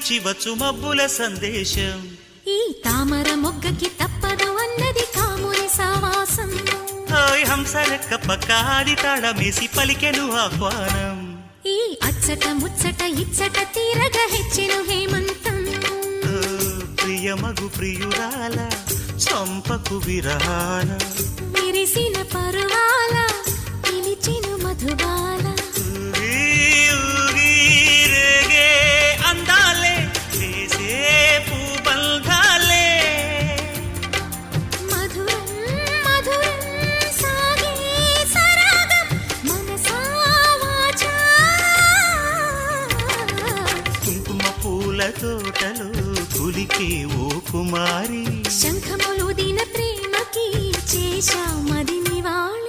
నుంచి వచ్చు మబ్బుల సందేశం. ఈ తామర మొగ్గకి తప్పదు అన్నది కాముని సావాసం. హాయ్ హంసలెక్క పక్కాడి తాళమేసి పలికెను ఆహ్వానం. ఈ అచ్చట ముచ్చట ఇచ్చట తీరగా హెచ్చెను హేమంతం. ప్రియమగు ప్రియురాల చంపకు విరహాల విరిసిన పరువాల పిలిచెను మధుబాల. రేగే అందాలే చేసే పూబంధాలే మధురం మధురం సాగే సరాగం మనసా వాచా. కుంకుమ పూల తోటలో కులికే ఓ కుమారి. శంఖములు దిన ప్రేమకి చేశా మది నివాళి.